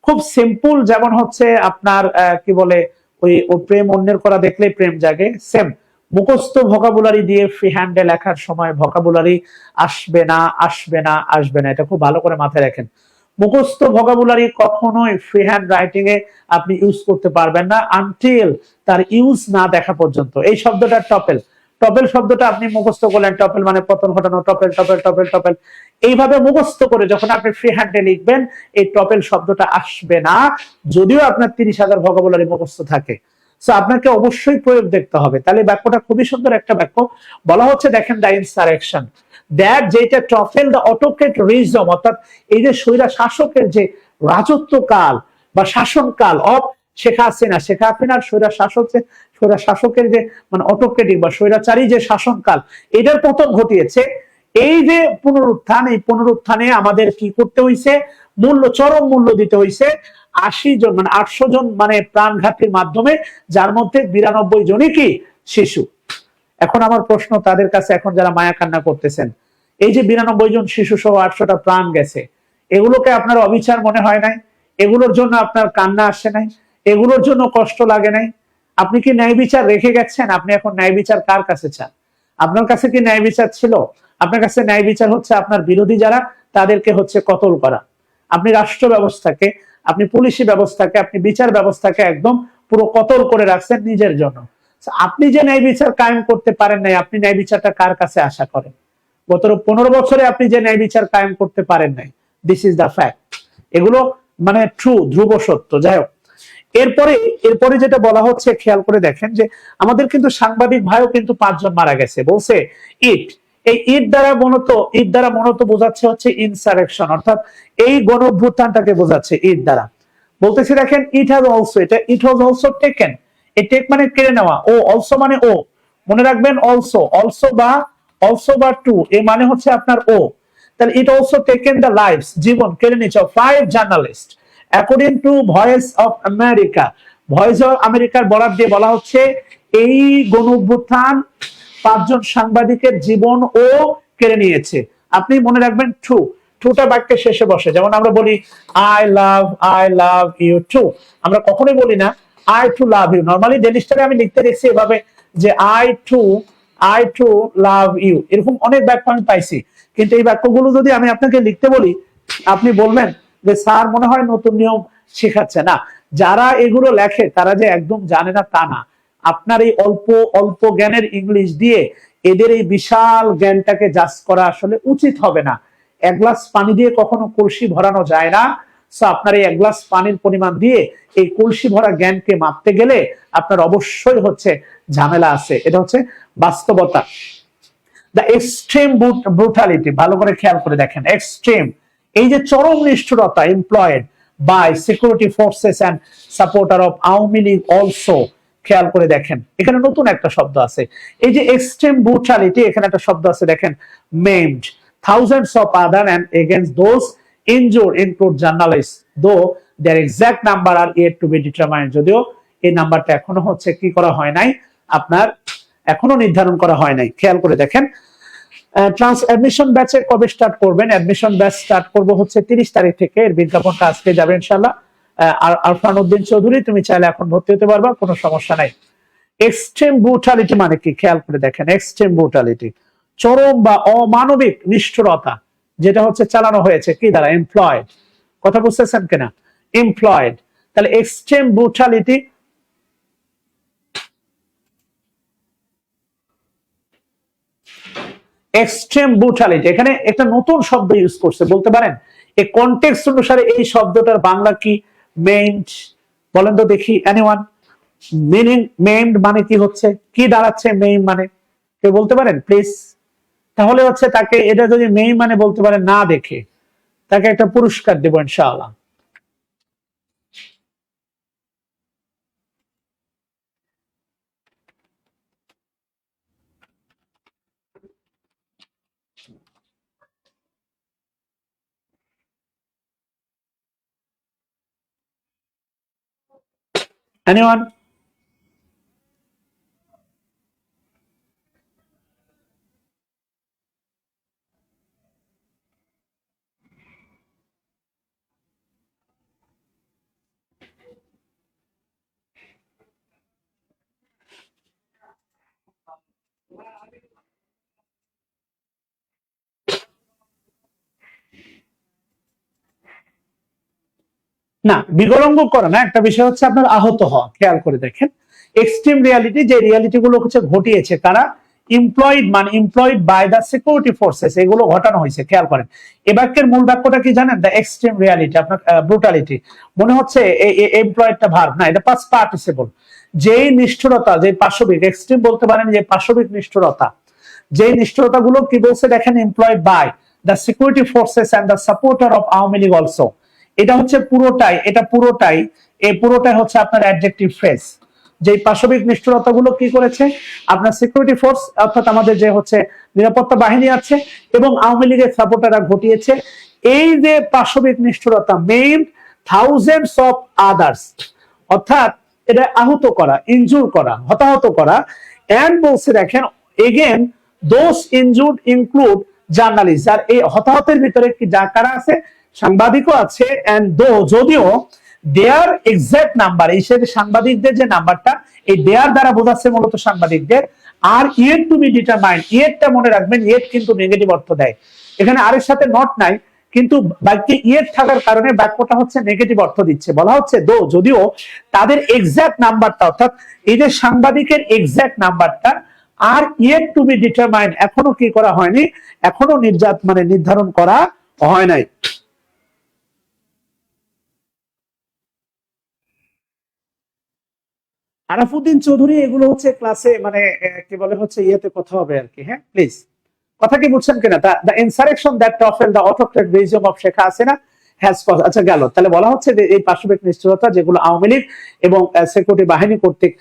খুব সিম্পল, যেমন হচ্ছে আপনার কি বলে ওই ও প্রেম অন্যের করা দেখলে প্রেম জাগে, সেম মুখস্থ ভোকাবুলারি দিয়ে ফ্রি হ্যান্ডে লেখার সময় ভোকাবুলারি আসবে না, আসবে না, আসবে না। এটা খুব ভালো করে মাথায় রাখেন। মুখস্থ ভোকাবুলারি কখনোই ফ্রি হ্যান্ড রাইটিং এ আপনি ইউজ করতে পারবেন না আনটিল তার ইউজ না দেখা পর্যন্ত। এই শব্দটা টপেল, টপেল শব্দটা আপনি মুখস্থ করলেন, টপেল মানে পতন ঘটানো, টপেল টপেল টপেল টপেল, এইভাবে মুখস্থ করে যখন আপনি ফ্রি হ্যান্ডে লিখবেন এই টপেল শব্দটা আসবে না, যদিও আপনার 30,000 ভোকাবুলারি মুখস্থ থাকে। সো আপনাকে অবশ্যই প্রয়োগ দেখতে হবে। তাহলে বাক্যটা খুবই সুন্দর একটা বাক্য। বলা হচ্ছে দেখেন দ্য ইনসারেকশন দ্যাট, যেটা ট্রফেল দ্য অটোক্রেট রিজম, অর্থাৎ এই যে স্বৈরা শাসকের যে রাজত্বকাল বা শাসনকাল অফ শেখ হাসিনা, শেখ হাসিনার স্বৈরা শাসকের যে মানে অটোক্রেটিক বা স্বৈরাচারী যে শাসনকাল, এটার পতন ঘটিয়েছে। এই যে পুনরুত্থান, এই পুনরুত্থানে আমাদের কি করতে হয়েছে, চরম মূল্য দিতে হয়েছে 80 জন মানে 800 জন মানে প্রাণঘাতীর মাধ্যমে, যার মধ্যে 92 জনই কি শিশু। এখন আমার প্রশ্ন তাদের কাছে, এখন যারা মায়া কান্না করতেছেন, এই যে 92 জন শিশু সহ 800টা প্রাণ গেছে, এগুলোকে আপনার অবিচার মনে হয় নাই? এগুলোর জন্য আপনার কান্না আসে নাই? এগুলোর জন্য কষ্ট লাগে নাই? আপনি কি ন্যায় বিচার রেখে গেছেন? আপনি এখন ন্যায় বিচার কার কাছে চান? আপনার কাছে কি ন্যায় বিচার ছিল? আপনার কাছে ন্যায় বিচার হচ্ছে আপনার বিরোধী যারা, তাদেরকে হচ্ছে কতল করা। আপনি রাষ্ট্র ব্যবস্থাকে, আপনি পুলিশি ব্যবস্থাকে, আপনি বিচার ব্যবস্থাকে একদম পুরো কতল করে রাখছেন নিজের জন্য। আপনি যে ন্যায় বিচার কায়েম করতে পারেন নাই, আপনি ন্যায় বিচারটা কার কাছে আশা করেন? গত 15 বছরে আপনি যে ন্যায় বিচার কায়েম করতে পারেন নাই, দিস ইজ দ্য ফ্যাক্ট। এগুলো মানে ট্রু, ধ্রুব সত্য। যাই হোক, এরপরে যেটা বলা হচ্ছে খেয়াল করে দেখেন যে আমাদের কিন্তু সাংবাদিক ভাইও কিন্তু 5 জন মারা গেছে বলছে ইট। এই ইট দ্বারা মূলত বোঝাচ্ছে হচ্ছে ইনসারেকশন, অর্থাৎ এই গণ অভ্যুত্থানটাকে বোঝাচ্ছে ইট দ্বারা। বলতেছি দেখেন ইট হ্যাজ অলসো, এটা ইট ওয়াজ অলসো টেকেন। এই টেক মানে কেড়ে নেওয়া, ও অলসো মানে ও, মনে রাখবেন অলসো বা টু, এ মানে হচ্ছে আপনার ও। তাহলে it also taken the lives, জীবন কেড়ে নিচ্ছে 5 journalist according to Voice of America. Voice of আমেরিকার বরাদ দিয়ে বলা হচ্ছে এই গণ অভ্যুত্থান 5 জন সাংবাদিকের জীবন ও কেড়ে নিয়েছে। আপনি মনে রাখবেন টু, টুটা বাক্যের শেষে বসে। যেমন আমরা বলি আই লাভ ইউ টু, আমরা কখনোই বলি না I too love you. Normally daily স্টারে আমি লিখতে দেখছি এভাবে যে আই টু লাভ ইউ, এরকম অনেক বাক্য আমি পাইছি। কিন্তু এই বাক্যগুলো যদি আমি আপনাকে লিখতে বলি, আপনি বলবেন যে স্যার মনে হয় নতুন নিয়ম শেখাচ্ছে। না, যারা এগুলো লেখে তারা যে একদম জানে না তা না। আপনার এই অল্প অল্প জ্ঞানের ইংলিশ দিয়ে এদের এই বিশাল জ্ঞানটাকে জাজ করা আসলে উচিত হবে না। 1 গ্লাস পানি দিয়ে কখনো কলসি ভরানো যায় না। সো আপনার এই 1 গ্লাস পানির পরিমাণ দিয়ে এই কলসি ভরা জ্ঞানকে মাপতে গেলে আপনার অবশ্যই হচ্ছে ঝামেলা আছে। এটা হচ্ছে বাস্তবতা। দ্য এক্সট্রিম ব্রুটালিটি, ভালো করে খেয়াল করে দেখেন, এক্সট্রিম এই যে চরম নিষ্ঠুরতা employed by security forces and supporter of Awami League also. খেয়াল করে দেখেন এখানে নতুন একটা শব্দ আছে, এই যে এক্সট্রিম ব্রুটালিটি, এখানে একটা শব্দ আছে দেখেন মেমড thousands of other and against those injured include journalists, though their exact number are yet to be determined। যদিও এই নাম্বারটা এখনো হচ্ছে কি করা হয় নাই, আপনার এখনো নির্ধারণ করা হয় নাই। খেয়াল করে দেখেন অ্যাডমিশন ব্যাচে কবে স্টার্ট করবেন? অ্যাডমিশন ব্যাচ স্টার্ট করব হচ্ছে 30 তারিখ থেকে। এর বিজ্ঞাপনটা আজকে যাবে ইনশাআল্লাহ। আর আরফান উদ্দিন চৌধুরী, তুমি চাইলে এখন ভর্তি হতে পারবা, কোনো সমস্যা নাই। এক্সট্রিম ব্রুটালিটি মানে কি? খেয়াল করে দেখেন, এক্সট্রিম ব্রুটালিটি চরম বা অমানবিক নিষ্ঠুরতা, যেটা হচ্ছে চালানো হয়েছে কি দ্বারা? এমপ্লয়েড। কথা বুঝতেছেন কিনা? এমপ্লয়েড, তাহলে এক্সট্রিম ব্রুটালিটি, এক্সট্রিম ব্রুটালিটি, এখানে একটা নতুন শব্দ ইউজ করছে, বলতে পারেন এই কনটেক্সট অনুসারে এই শব্দটার বাংলা কি? মেইনড, বলেন তো দেখি এনিওয়ান। মিনিং মেইনড মানে কি হচ্ছে, কি দাঁড়াচ্ছে মেইন মানে, কেউ বলতে পারেন প্লিজ? তাহলে হচ্ছে তাকে এটা যদি মেইন মানে বলতে পারেন না দেখে, তাকে একটা পুরস্কার দেব ইনশাআল্লাহ। এনিওয়ান? না, বিকলঙ্গ করা না, একটা বিষয় হচ্ছে আপনার আহত হওয়া। খেয়াল করে দেখেন, এক্সট্রিম রিয়ালিটি, যে রিয়ালিটি গুলো হচ্ছে ঘটিয়েছে কারা? এমপ্লয়েড, মানে employed by the security forces, এগুলো ঘটানো হয়েছে। খেয়াল করেন এই বাক্যের মূল বাক্যটা কি জানেন? দ্য এক্সট্রিম রিয়ালিটি, আপনার ব্রুটালিটি মনে হচ্ছে এমপ্লয়েডটা ভার্ব না, এটা পাস্ট পার্টিসিপল। যেই নিষ্ঠুরতা, যে পাশবিক, এক্সট্রিম বলতে পারেন যে পাশবিক নিষ্ঠুরতা, যে নিষ্ঠুরতা গুলো কি বলছে দেখেন, employed by the security forces and the supporter of Awami League also. এটা হচ্ছে পুরোটাই, এটা পুরোটাই, এই পুরোটাই হচ্ছে আপনার অ্যাডজেক্টিভ ফ্রেজ। যে পাশবিক নিষ্ঠুরতা গুলো কি করেছে আপনার সিকিউরিটি ফোর্স, অর্থাৎ আমাদের যে হচ্ছে নিরাপত্তা বাহিনী আছে এবং আওয়ামী লীগের সাপোর্টাররা ঘটিয়েছে। এই যে পাশবিক নিষ্ঠুরতা, মেইন থাউজেন্ডস অফ আদার্স, অর্থাৎ এটা আহত করা, ইনজুর করা, হতাহত করা। এন্ড বলছে দেখেন again those injured include journalist, আর এই হতাহতের ভিতরে কি যা কারা আছে? সাংবাদিকও আছে। এন্ড দো, যদিও দেয়ার এক্সাক্ট নাম্বার, এই সাংবাদিকদের যে নাম্বারটা, এই দেয়ার দ্বারা বোঝাচ্ছে মূলত সাংবাদিকদের। আর ইয়েট টু বি ডিটারমাইন্ড, ইয়েটটা মনে রাখবেন, ইয়েট কিন্তু নেগেটিভ অর্থ দেয়। এখানে আর এর সাথে নট নাই, কিন্তু বাক্যে ইয়েট থাকার কারণে বাক্যটা হচ্ছে নেগেটিভ অর্থ দিচ্ছে। বলা হচ্ছে দো, যদিও তাদের এক্সাক্ট নাম্বারটা, অর্থাৎ এই যে সাংবাদিকের এক্সাক্ট নাম্বারটা আর ইয়েট টু বি ডিটারমাইন্ড, এখনো কি করা হয়নি, এখনো নির্ধারণ করা হয় নাই। আরাফুদ্দিন চৌধুরী, এগুলো হচ্ছে ক্লাসে কি বলে হচ্ছে ইয়েতে কথা হবে আর কি। হ্যাঁ প্লিজ, কথা কি বুঝছেন কিনা? The insurrection that topple the autocrat regime of Sheikh Hasina has cause, আচ্ছা গেল। তাহলে বলা হচ্ছে যে এই পাশবিক নিষ্ঠুরতা যেগুলো আওয়ামী লীগ এবং সিকিউরিটি বাহিনী কর্তৃক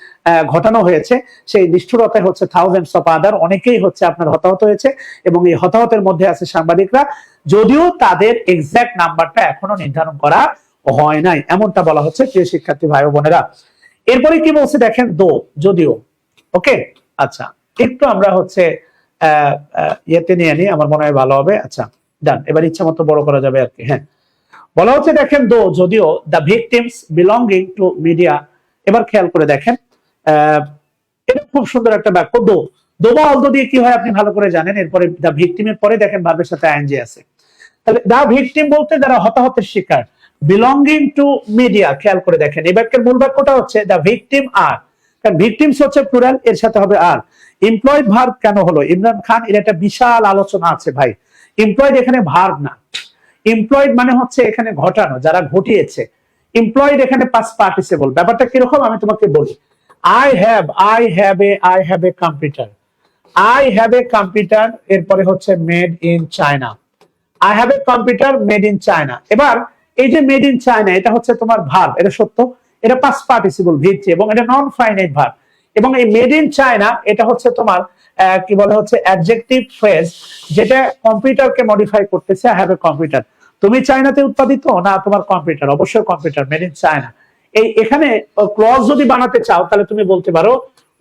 ঘটানো হয়েছে, সেই নিষ্ঠুরতায় হচ্ছে থাউজেন্ডস অফ আদার, অনেকেই হচ্ছে আপনার হতাহত হয়েছে, এবং এই হতাহতের মধ্যে আছে সাংবাদিকরা, যদিও তাদের এক্সাক্ট নাম্বারটা এখনো নির্ধারণ করা হয় নাই, এমনটা বলা হচ্ছে প্রিয় শিক্ষার্থী ভাই বোনেরা। এরপরে কি বলছে দেখেন, দো, যদিও। ওকে, আচ্ছা একটু আমরা হচ্ছে ইয়েতে নিয়ে নিই, আমার মনে হয় ভালো হবে। আচ্ছা ডান, এবার ইচ্ছা মতো বড় করা যাবে আর কি। হ্যাঁ, বলা হচ্ছে দেখেন, দো, যদিও the victims belonging to media. এবার খেয়াল করে দেখেন, এটা খুব সুন্দর একটা বাক্য। দো, দো বা অলদো দিয়ে কি হয় আপনি ভালো করে জানেন। এরপরে দ্য ভিকটিমের পরে দেখেন ভার্বের সাথে আইএনজি আছে। তাহলে দ্য ভিকটিম বলতে যারা হতাহতের শিকার, বিলঙ্গিং টু মিডিয়া, খেয়াল করে দেখেন এই বাক্যের মূল বাক্যটা হচ্ছে দ্য ভিকটিম আর, কারণ ভিকটিমস হচ্ছে প্লুরাল, এর সাথে হবে আর। এমপ্লয়েড ভার্ব কেন হলো? ইমরান খান, এর একটা বিশাল আলোচনা আছে ভাই। এমপ্লয়েড এখানে ভার্ব না, এমপ্লয়েড মানে হচ্ছে এখানে ঘটানো, যারা ঘটিয়েছে। এমপ্লয়েড এখানে পাস্ট পার্টিসিপল। ব্যাপারটা কিরকম আমি তোমাকে বলি। I have a computer, I have a computer, এরপরে হচ্ছে made in China. I have a computer made in China. এবার এই যে মেড ইন চায়না, এটা হচ্ছে তোমার ভার্ব, এটা সত্য, এটা পাস্ট পার্টিসিপল ভিত্তি, এবং এটা নন ফাইনাইট ভার্ব। এবং এই মেড ইন চায়না এটা হচ্ছে তোমার কি বলে হচ্ছে অ্যাডজেক্টিভ ফ্রেজ, যেটা কম্পিউটারকে মডিফাই করতেছে। আই হ্যাভ এ কম্পিউটার, তুমি চায়নাতে উৎপাদিত না তোমার কম্পিউটার? অবশ্যই কম্পিউটার, মেড ইন চায়না। এই এখানে ক্লজ যদি বানাতে চাও তাহলে তুমি বলতে পারো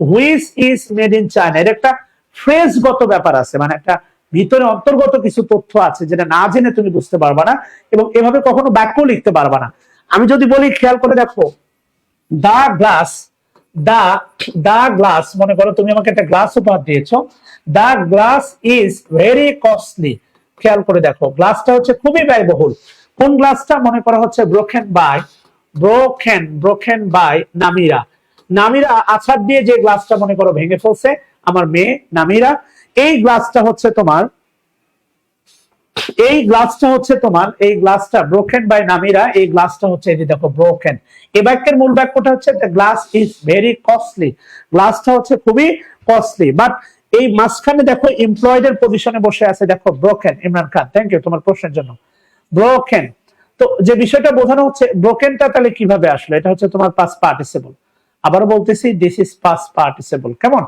which is made in China. এর একটা ফ্রেজগত ব্যাপার আছে, মানে একটা ভিতরে অন্তর্গত কিছু তথ্য আছে যেটা না জেনে তুমি বুঝতে পারবা না, এবং এভাবে কখনো বাক্য লিখতে পারবা না। আমি যদি বলি, খেয়াল করে দেখো, দা গ্লাস, দা দা গ্লাস, মনে করো তুমি আমাকে একটা গ্লাস উপহার দিয়েছো, দা গ্লাস ইজ ভেরি কস্টলি। খেয়াল করে দেখো, গ্লাসটা হচ্ছে খুবই ব্যয়বহুল। কোন গ্লাসটা? মনে করা হচ্ছে broken by broken by Namira. Namira আছাড় দিয়ে যে গ্লাসটা মনে করো ভেঙে ফেলছে আমার মেয়ে নামিরা, এই গ্লাসটা হচ্ছে তোমার এই গ্লাসটা ব্রোকেন বাই নামিরা, এই গ্লাসটা হচ্ছে এই যে দেখো ব্রোকেন। এই বাক্যের মূল বাক্যটা হচ্ছে the glass is very costly, গ্লাসটা হচ্ছে খুবই কস্টলি। বাট এই মাঝখানে দেখো এমপ্লয়েড এর পজিশনে বসে আছে দেখো broken. Imran Khan, thank you তোমার প্রশ্নের জন্য। ব্রোকেন, তো যে বিষয়টা বোঝানো হচ্ছে ব্রোকেনটা তাহলে কিভাবে আসলো, এটা হচ্ছে তোমার পাস্ট পার্টিসিপল। আবারও বলতেছি দিস ইজ পাস্ট পার্টিসিপল, কেমন?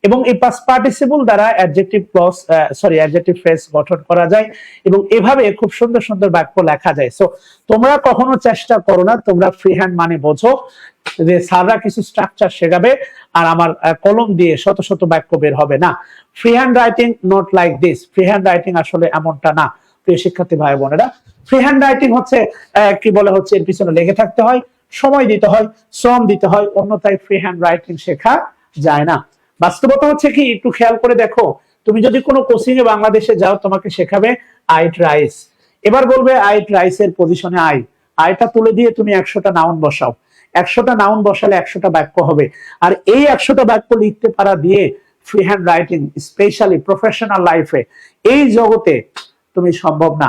এবং এই পাস্ট পার্টিসিপল দ্বারা অ্যাডজেক্টিভ ক্লজ অ্যাডজেক্টিভ ফ্রেজ গঠন করা যায় এবং এভাবে খুব সুন্দর সুন্দর বাক্য লেখা যায়। সো তোমরা কখনো চেষ্টা করো না, তোমরা ফ্রি হ্যান্ড মানে বোঝো যে স্যাররা কিছু স্ট্রাকচার শেখাবে আর আমার কলম দিয়ে শত শত বাক্য বের হবে না। Free hand writing not like this, free hand writing আসলে এমনটা না প্রিয় শিক্ষার্থী ভাই বোনেরা। ফ্রি হ্যান্ড রাইটিং হচ্ছে কি বলে হচ্ছে এর পিছনে লেগে থাকতে হয়, সময় দিতে হয়, শ্রম দিতে হয়, অন্যথায় ফ্রি হ্যান্ড রাইটিং শেখা যায় না। বাস্তবতা হচ্ছে কি, একটু খেয়াল করে দেখো, তুমি যদি কোনো কোচিং এ বাংলাদেশে যাও তোমাকে শেখাবে আইট রাইস, এবার বলবে আইট রাইস এর পজিশনে আইটা তুলে দিয়ে তুমি 100টা নাউন বসাও, 100টা নাউন বসালে 100টা বাক্য হবে। আর এই 100টা বাক্য লিখতে পারা দিয়ে free hand writing specially professional লাইফে এই জগতে তুমি সম্ভব না,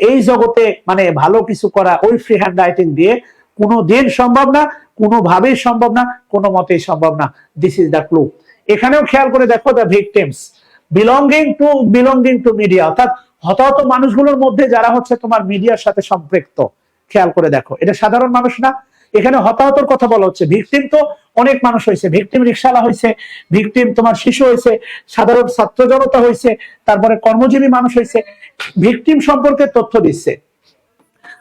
এই জগতে মানে ভালো কিছু করা ওই ফ্রি হ্যান্ড রাইটিং দিয়ে কোনো দিন সম্ভব না, কোনোভাবেই সম্ভব না, কোনো মতেই সম্ভব না। This is the clue. এখানেও খেয়াল করে দেখো the victims belonging to media, অর্থাৎ হতাহত মানুষগুলোর মধ্যে যারা হচ্ছে তোমার মিডিয়ার সাথে সম্পৃক্ত। খেয়াল করে দেখো, এটা সাধারণ মানুষ না, এখানে হতাহতর কথা বলা হচ্ছে। ভিকটিম তো অনেক মানুষ হয়েছে, ভিকটিম রিকশাওয়ালা হয়েছে, ভিকটিম তোমার শিশু হয়েছে, সাধারণ ছাত্র জনতা হয়েছে, তারপরে কর্মজীবী মানুষ হয়েছে। ভিকটিম সম্পর্কে তথ্য দিচ্ছে।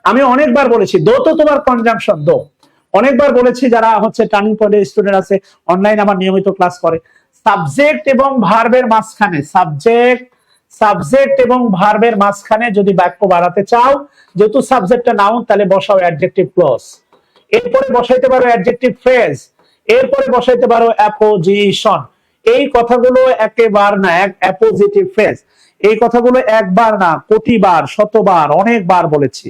আমি অনেকবার বলেছি দো তো তোমার কনজাংশন দো, অনেকবার বলেছি যারা হচ্ছে টার্নিং পয়েন্টের স্টুডেন্ট আছে অনলাইন আমার নিয়মিত ক্লাস করে, সাবজেক্ট এবং ভার্বের মাঝখানে সাবজেক্ট এবং ভার্বের মাঝখানে যদি বাক্য বাড়াতে চাও, যেহেতু সাবজেক্টটা নাউন তাহলে বসাও অ্যাডজেক্টিভ ক্লজ, এরপরে বসাইতে পারো অ্যাডজেক্টিভ ফ্রেজ, এরপরে বসাইতে পারো অ্যাপোজিশন। এই কথাগুলো একেবার না, এক অ্যাপোজিটিভ ফ্রেজ, এই কথাগুলো একবার না কোটিবার শতবার অনেকবার বলেছি,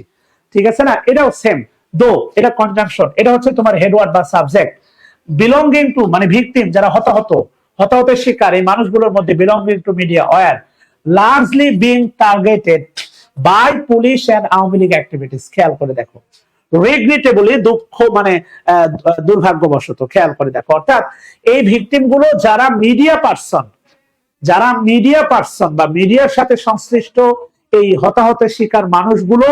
ঠিক আছে না? এটাও সেম, দো এটা কনজাংশন, এটা হচ্ছে তোমার হেডওয়ার্ড বা সাবজেক্ট। বিলঙ্গিং টু মানে ভিকটিম, যারা হতাহতের শিকার, এই মানুষগুলোর মধ্যে belonging to media were largely being targeted by police and Awami League activities. খেয়াল করে দেখো, রিগ্রেটেবলি দুঃখ মানে দুর্ভাগ্যবশত, খেয়াল করে দেখো, অর্থাৎ এই ভিকটিম গুলো যারা মিডিয়া পার্সন বা মিডিয়ার সাথে সংশ্লিষ্ট এই হতাহতের শিকার মানুষগুলো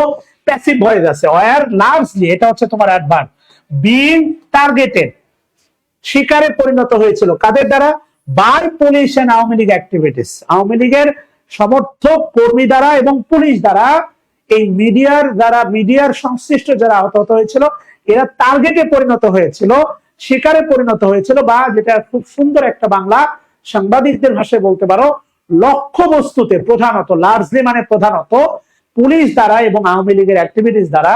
প্যাসিভ হয়ে যাচ্ছে। ওয়্যার লার্জলি এটা হচ্ছে তোমার অ্যাডভার্ব, বিং টার্গেটেড শিকারে পরিণত হয়েছিল কাদের দ্বারা? By police and Awami League activities, Awami লীগের সমর্থক কর্মী দ্বারা এবং পুলিশ দ্বারা। এই মিডিয়ার সংশ্লিষ্ট যারা আহত হয়েছিল এরা টার্গেটে পরিণত হয়েছিল, শিকারে পরিণত হয়েছিল, বা যেটা খুব সুন্দর একটা বাংলা সাংবাদিকদের ভাষায় বলতে পারো লক্ষ্য বস্তুতে, প্রধানত লার্জলি মানে প্রধানত পুলিশ দ্বারা এবং আওয়ামী লীগের অ্যাক্টিভিটিস দ্বারা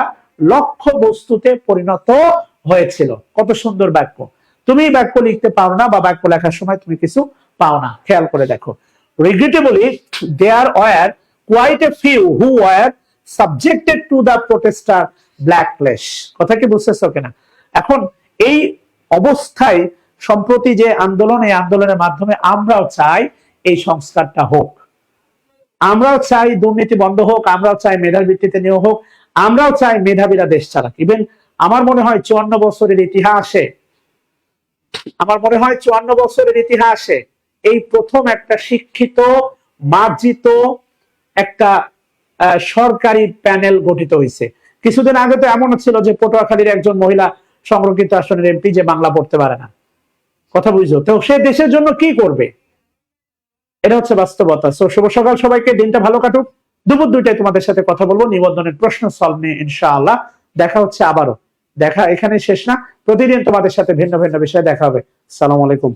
লক্ষ্য বস্তুতে পরিণত হয়েছিল। কত সুন্দর বাক্য! তুমি বাক্য লিখতে পারো না বা বাক্য লেখার সময় তুমি কিছু পাও না। খেয়াল করে দেখো, regrettably there were quite a few who were subjected to the protester backlash। কথা কি বুঝতেছো কিনা? এখন এই অবস্থায় সম্প্রতি যে আন্দোলন, এই আন্দোলনের মাধ্যমে আমরাও চাই এই সংস্কারটা হোক, আমরাও চাই দুর্নীতি বন্ধ হোক, আমরাও চাই মেধার ভিত্তিতে নিয়োগ হোক, আমরাও চাই মেধাবীরা দেশ চালাক। ইভেন আমার মনে হয় 54 বছরের ইতিহাসে এই প্রথম একটা শিক্ষিত মার্জিত একটা সরকারি প্যানেল গঠিত হয়েছে। কিছুদিন আগে তো এমন ছিল যে পটুয়াখালীর একজন মহিলা সংরক্ষিত আসনের এমপি যে বাংলা পড়তে পারে না। কথা বুঝছো তো? সে দেশের জন্য কি করবে? এটা হচ্ছে বাস্তবতা। শুভ সকাল সবাইকে, দিনটা ভালো কাটুক। দুপুর 2টায় তোমাদের সাথে কথা বলবো নিবন্ধনের প্রশ্ন সলভ নিয়ে ইনশাআল্লাহ। দেখা হচ্ছে আবারও, দেখা এখানে শেষ না, প্রতিদিন তোমাদের সাথে ভিন্ন ভিন্ন বিষয়ে দেখা হবে। আসসালামু আলাইকুম।